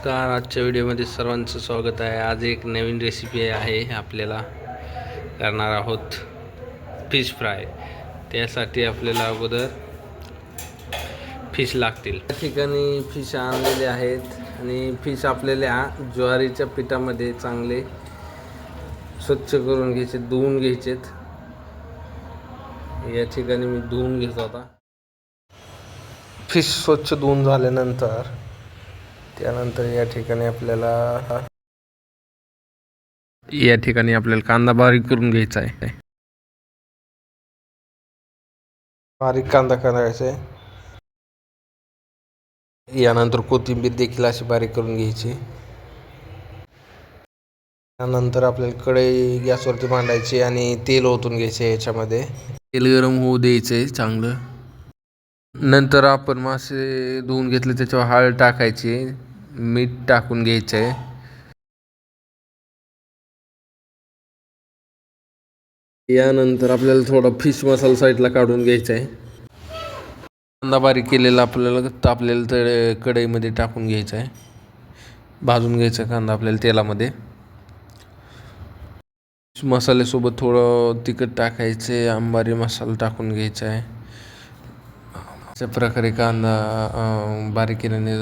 नमस्कार. आजच्या व्हिडिओमध्ये सर्वांचं स्वागत आहे. आज एक नवीन रेसिपी आहे. आपल्याला करणार आहोत फिश फ्राय. त्यासाठी आपल्याला अगोदर फिश लागतील. या ठिकाणी फिश आणलेले आहेत आणि फिश आपल्याला ज्वारीच्या पिठामध्ये चांगले स्वच्छ करून घ्यायचे, धुवून घ्यायचेत. या ठिकाणी मी धुवून घेत होता. फिश स्वच्छ धुवून झाल्यानंतर त्यानंतर या ठिकाणी आपल्याला कांदा बारीक करून घ्यायचा आहे. बारीक कांदा करायचा आहे. यानंतर कोथिंबीर देखील अशी बारीक करून घ्यायची. त्यानंतर आपल्याला कढई गॅसवरती मांडायची आणि तेल ओतून घ्यायचे. याच्यामध्ये तेल गरम होऊ द्यायचे चांगलं. नंतर आपण मासे धुवून घेतले त्याच्यावर हळद टाकायची, मीठ टाकून घ्यायचं आहे. यानंतर आपल्याला थोडा फिश मसाला साईडला काढून घ्यायचा आहे. कांदा बारीक केलेला आपल्याला तापलेला कढईमध्ये टाकून घ्यायचा आहे. भाजून घ्यायचा कांदा आपल्याला तेलामध्ये. मसाल्यासोबत थोडं तिखट टाकायचे, अंबारी मसाला टाकून घ्यायचा आहे. अशा प्रकारे कांदा बारीक केल्याने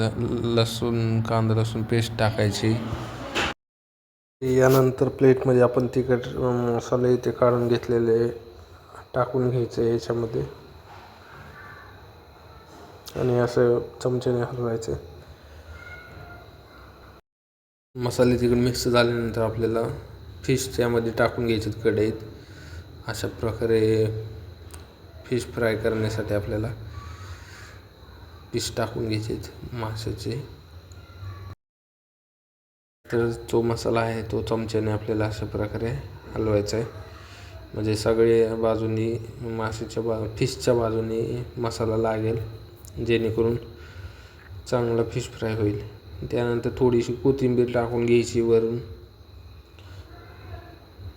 कांदा लसूण पेस्ट टाकायची. यानंतर प्लेटमध्ये आपण तिखट मसाले इथे काढून घेतलेले टाकून घ्यायचे याच्यामध्ये आणि असं चमच्याने हलवायचे. मसाले तिकडे मिक्स झाल्यानंतर आपल्याला फिश त्यामध्ये टाकून घ्यायचे कढईत. अशा प्रकारे फिश फ्राय करण्यासाठी आपल्याला फिश टाकून घ्यायचे माशाचे. तर जो मसाला आहे तो चमच्याने आपल्याला अशा प्रकारे हलवायचा आहे, म्हणजे सगळे बाजूनी फिशच्या बाजूनी मसाला लागेल, जेणेकरून चांगला फिश फ्राय होईल. त्यानंतर थोडीशी कोथिंबीर टाकून घ्यायची वरून.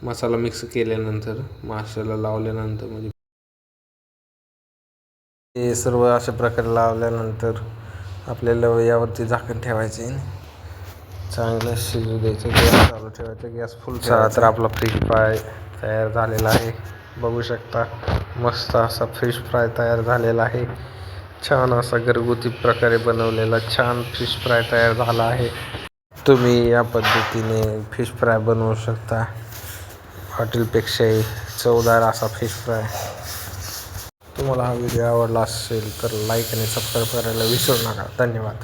मसाला मिक्स केल्यानंतर माशाला लावल्यानंतर म्हणजे हे सर्व अशा प्रकारे लावल्यानंतर आपल्याला यावरती झाकण ठेवायचे, चांगलं शिजू द्यायचं. गॅस चालू ठेवायचा, गॅस फुल ठेवायचा. तर आपला फिश फ्राय तयार झालेला आहे. बघू शकता, मस्त असा फिश फ्राय तयार झालेला आहे. छान असा घरगुती प्रकारे बनवलेला छान फिश फ्राय तयार झाला आहे. तुम्ही या पद्धतीने फिश फ्राय बनवू शकता. हॉटेलपेक्षाही चवदार असा फिश फ्राय. तुम्हाला हा व्हिडिओ आवडला असेल तर लाईक आणि सबस्क्राईब करायला विसरू नका. धन्यवाद.